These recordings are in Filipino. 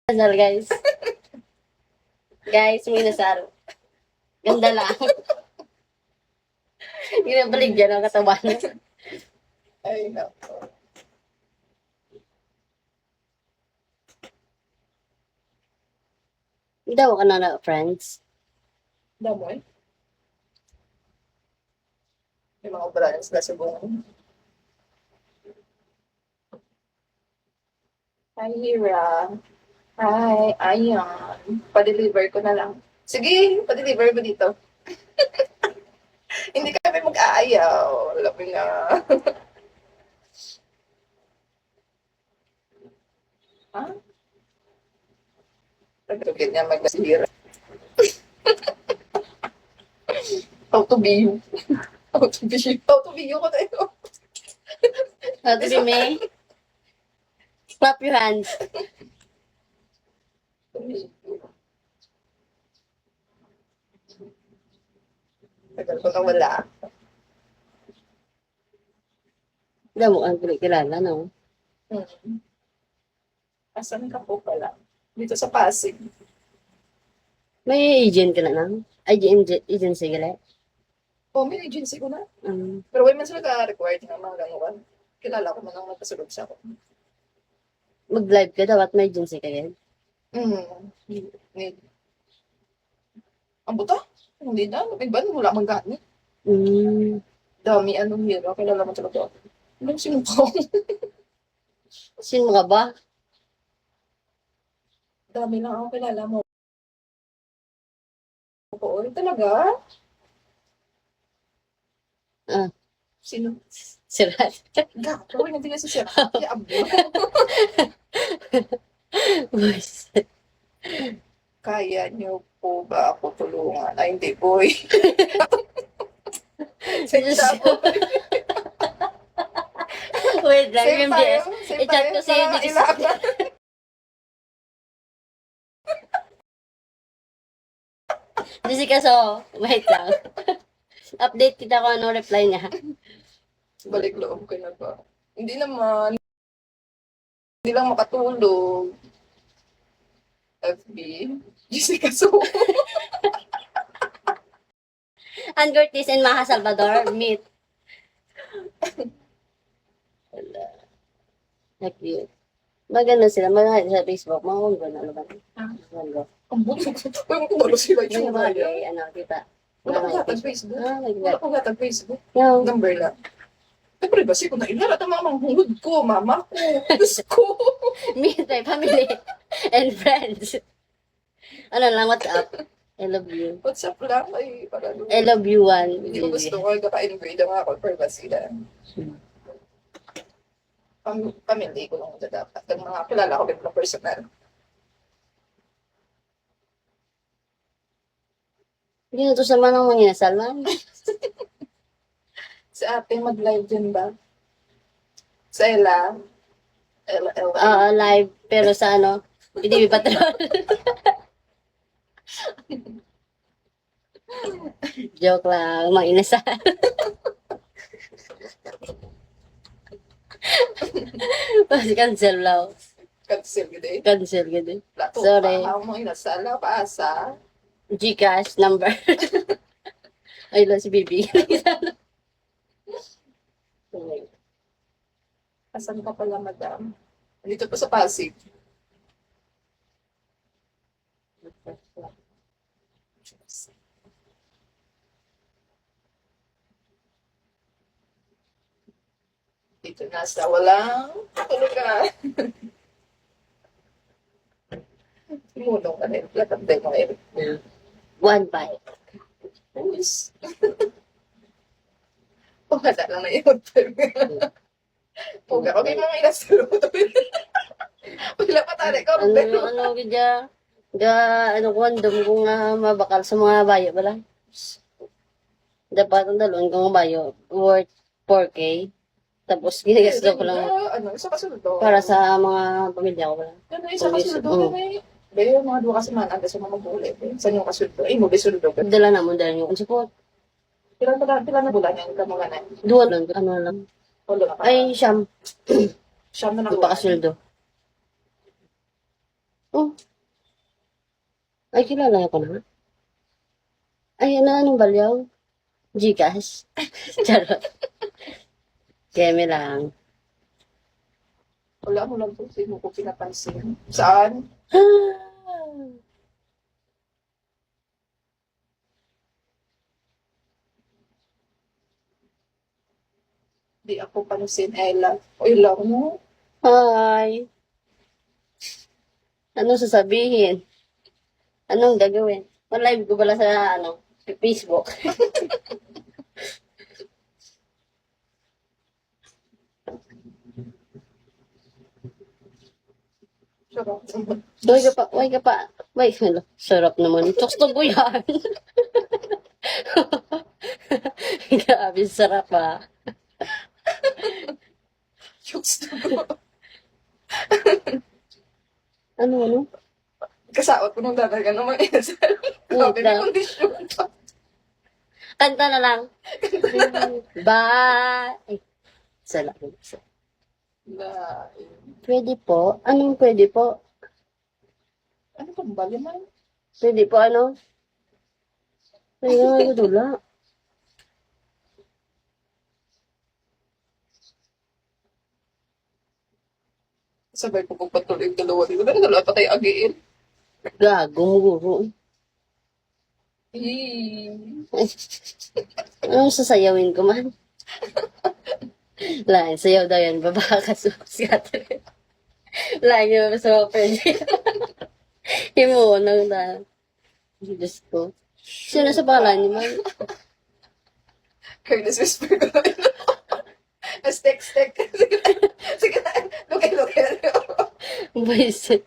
Dasal, guys. Guys, may nasaro. Ganda lang. Ginabalik dyan ang katawan. Ay, nako. Daw ka na, friends. Damoy. May mga brands na sa buong. Hi, Hira. Hi, ayan. Pa-deliver ko na lang. Sige, pa-deliver mo dito. Hindi kami mag-aayaw. Alam mo na. Ha? Pagkagin niya mag-nasira. How to be you. How to be you. How to be you ko tayo. How to be me? Clap your hands. Tagal ko na wala. Daw mo ang kilala, no? Hmm. Asan ka po pala? Dito sa Pasig. May agent ka na, no? Agency ka lang. Oh, may agency ko na. Um, Pero way man sila ka-required ng mga ganuan. Kilala ko man ang nagpasulog sa ako. mag-live ka daw at may agency ka yan. Need. Ang buta? Hindi na. Iba na wala mang gani. Dami anong hero. Kilala mo talaga. Anong sinumpaw? Sino ka ba? Dami lang ako kilala mo. Oo, talaga? Ah. Sino? Sirat. Gato, hindi nga si Sir. Kaya abo. Bullshit. Kaya niyo po ba ako tulungan? Ay, hindi, boy. Sensya po. Wait lang, Same yung tayo. BS. Same I-chat tayo ko sa sa'yo. ilaban. Jessica, so, wait lang. Update kita kung ano reply niya. Balik loob ko na ba? Hindi naman. Hindi lang makatulog. FB. Jessica So. Ann Curtis and Maha Salvador, meet. Wala. Na-cute. Maganda sila. Maganda sa Facebook. Mga kung gano'n. Ano ba? Maganda. Ang buto ko. Ewan ko balo sila Yung yung mga gaya. gay, ano, kita. Wala ko Mga gatag Facebook. Ah, Wala nag-like. ko gatag Facebook. Yung, Number lang. Ay, privacy ko na ilalat ang mga manghungod ko, mama ko, Diyos ko. meet my family and friends. Ano lang, what's up? I love you. What's up lang? Ay, para I love you, one. hindi ko gusto ko, kaka-invade ang ako, privacy lang. Pamilya ko lang ito dapat. Ang mga kilala ko din personal. Hindi na to sa manang manginasal, man. Sa ate, mag-live din ba? Sa Ella. Ella. Live, pero sa ano, PDB Patrol. Joke lang, manginasal. Mas cancel lang. Cancel ko din. Cancel gini. Lato Sorry. pa, mo inasala, paasa. Gcash number. Ay, lang si Bibi. Asan ka pala, madam? Dito pa sa Pasig. Dito na sa walang tulugan. Tumulong ka rin. Lahat din mo eh. 1 bite. Uwis. Pagkata lang na yun. Puga ko may mga inasaluto. Wala pa tayo ko. Ano, gidya? Ano, kondom kung mabakal sa mga bayo, wala? Dapat ang dalawang kung bayo, worth 4K. Tapos, ginagastos ko lang Ano, isa kasuldo. para sa mga pamilya ko, wala? Ano, isa kasuldo. Oo. Bayo, mga duwa kasi man, aga sa mga bulit. Saan yung kasuldo? Ay, mo bisuldo ka. Dala na mo, dala nyo. Support. Kailan na bulan yan? Ikaw mga na. Duwa lang, ano lang. Ulo na ka. Ay, siyam. Siyam na nakuha. Magpakasildo. Oh, ay kilala ko na. Ay, anong balyaw? Gcash? Charot. Keme lang. Wala mo lang po, sino ko pinapansin. Saan? Ah, Di ako pansin, Ella. Oy lang mo. Hi. Anong sasabihin? Anong gagawin? Live ko pala sa, Facebook. Sarap. Uy ka pa. Uy, hala, sarap naman. Chokes to ko yan. Grabe, sarap ah. Jokes to go. Ano? Kasawat ko nung dadaga naman inasal. Grabe, may kondisyon pa. Kanta na lang. Bye. Ay, salamat. Na, Pwede po? Anong pwede po? ano ba ba naman? Pwede po ano? Ay, dula. Sabay ko pagpatuloy yung dalawa dito. Pero dalawa pa tayo agiin. Gago, muguro. Eh. Ay, anong sasayawin ko man? Lain, sayaw daw yan. Baba ka scatter. Lain yung sa pwede. Himuunang na. Diyos ko. Sino sa pangalan niyo man? Careless whisper ko lang. Stek. Sige na. Sige na. Lukay. Buisit.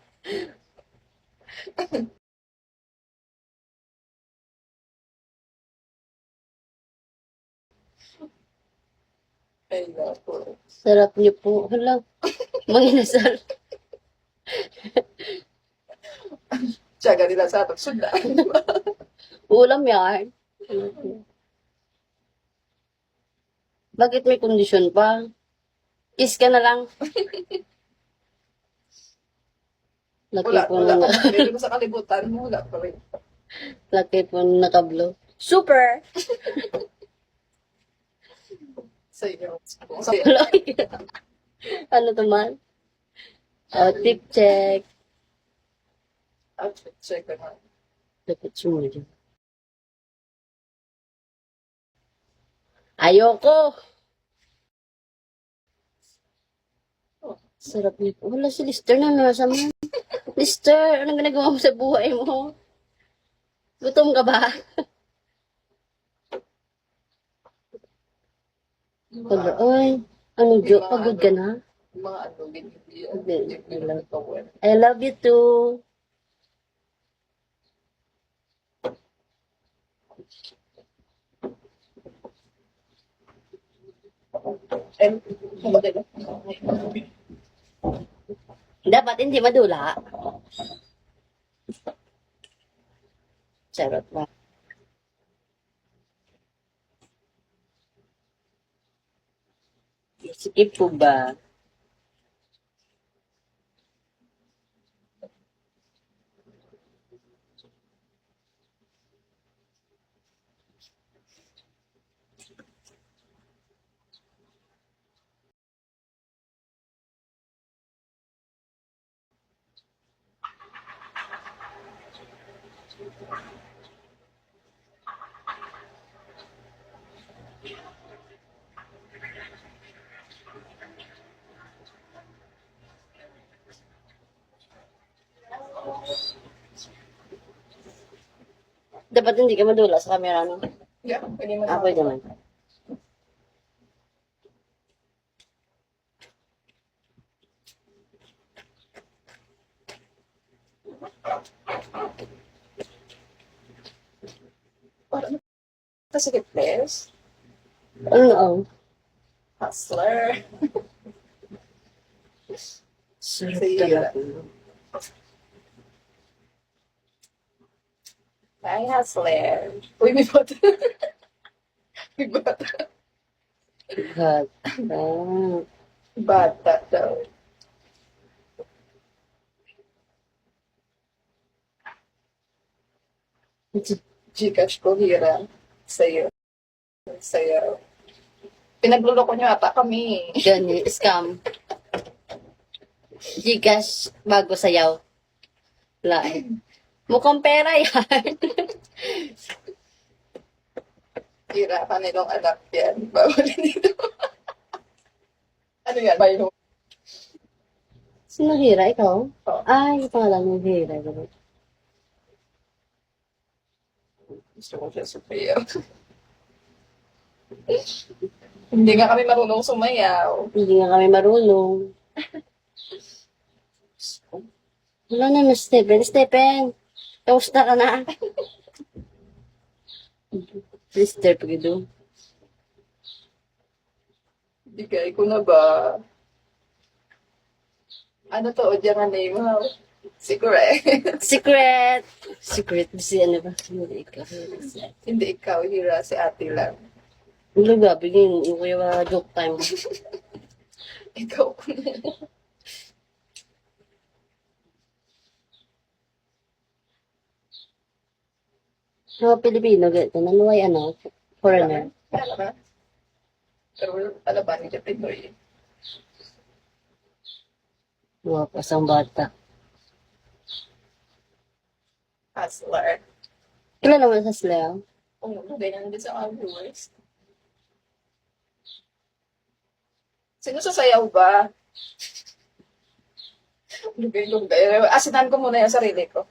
Ay, naku. Sarap niyo po. Hala. Manginasal. Tiyaga nila sa atong sunda. Ulam yan. Bakit may kondisyon pa? Kiss ka na lang. Laki Wala. po na, Meron mo sa kalibutan mo. Wala pa rin. laki po na nakablo. Super! Sa iyo. Wala. Ano to man? Tip check. Outfit check ko na. Dapat sumunod yun. Ayoko! Sarap niyo po. Wala si Lister na nasa mo. Lister, anong ginagawa mo sa buhay mo? Gutom ka ba? Wala. Ay, pagod ka na? Yung mga ano, hindi. I love you too. Dapat hindi madula. Charot na. Skip po ba? Dapat hindi ka madula sa camera, no? Yeah, pwede mo Ako naman. Parang kasi place. Ano? Hustler. Sarap Sige. talaga. Ay, hustler. Uy, may bata. May bata. God. Ah. Bata daw. Gcash ko, Hira. Sa'yo. Sa'yo. Pinagluloko niyo ata kami. Ganyan, scam. Gcash bago sayaw. Wala eh. Mukhang pera yan. Hira, kanilong anak yan. Bawal dito. Ano yan? Bayo. Sino Hira? Ikaw? Oo. Ay, yung pangalan mo Hira. Ganun. Gusto ko siya sumayaw. Hindi nga kami marunong sumayaw. Hindi nga kami marunong. Wala na, Stephen. Stephen, kamusta ka na? Sister, pagido. Bigay ko na ba? Ano to? O dyan name mo? Secret. Secret! Secret, si ano ba? Hindi ikaw. Hindi ikaw, Hira. Si ate lang. Wala ba? Bigyan yung kuya joke time. Ikaw. Mga Pilipino, ganito. Nanuway ano? Foreigner. Alam ba? Pero alam ba ni Pinoy? Mga pasang bata. Hustler. Kailan naman sa Slav? Oo, ganyan din sa mga viewers. Sino sasayaw ba? Lugay-lugay. Asinan ko muna yung sarili ko.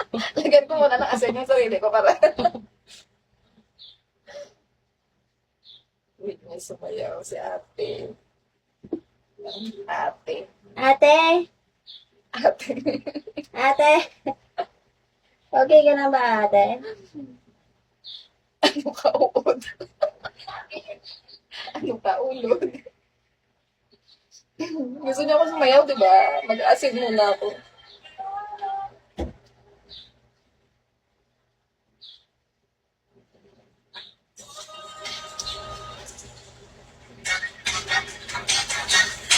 Lagyan ko muna ng asin yung sarili ko para... Wait, may sumayaw si ate. Ate. Ate! Ate. Ate! Okay ka na ba, ate? Ano ka uod? Ano ka ulod? Gusto niya ako sumayaw, di ba? Mag-asin muna ako.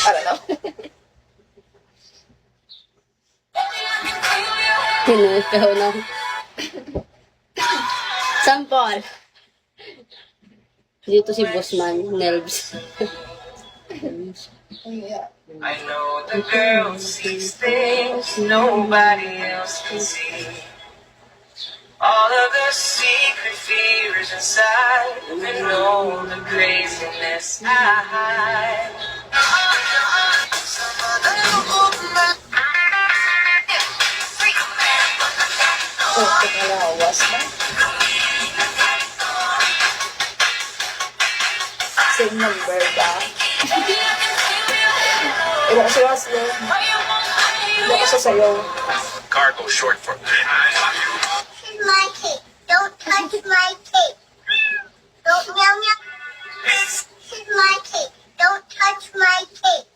Para na. Ikaw na. Sample. Dito si Bossman, Nelbs. Yeah. I know the girl sees things nobody else can see. All of the secret fears inside, and know the craziness I hide. Oh, pagkalawas na. Same number ba? Iba ko si Roslo. Iba ko sa sayo. Cargo short for My cake. Don't touch my cake. Don't meow meow. This is my cake. Don't touch my cake.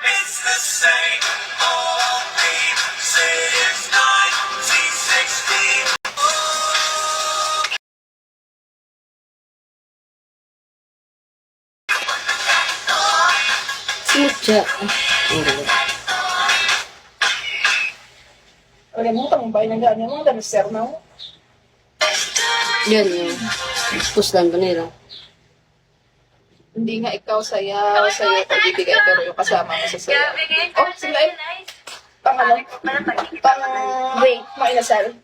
It's the same old theme since 1916. Smutya. Wala mo, tambay na gano'n mo. Damister na mo. Yan yung puslan ko nila. Hindi nga ikaw sayaw, sayo ko bibigay, pero yung kasama mo sa sayaw. Oh, sila eh. Pang ano? Pang... Wait. Mga inasal.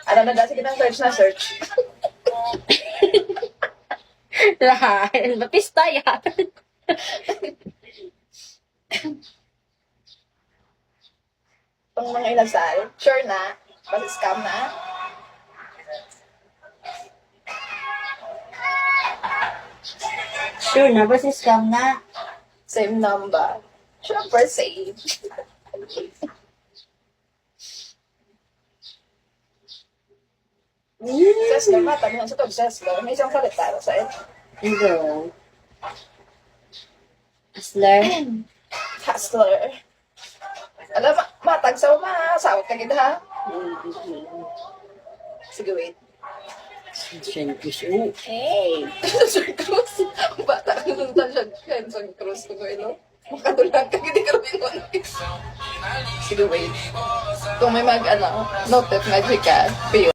Ano na dati kitang search na search. Lahat. Mapista yan. Pang mga inasal. Sure na. Basta scam na. Sure na, basta scam na. Same number. Siyempre, same. Sesler, matanong sa to, Sesler. May isang salita sa ito. Ito. Hustler. Hustler. Alam, matag sa sawat ka gid ha? Sige, wait. Shen Cruz. Hey! Sir Cruz. Ang bata ka nung tansyan ka. Sir Cruz ko ilo. Makadulang ka, hindi ka rin. Sige, wait. Kung may notif nga ka, pay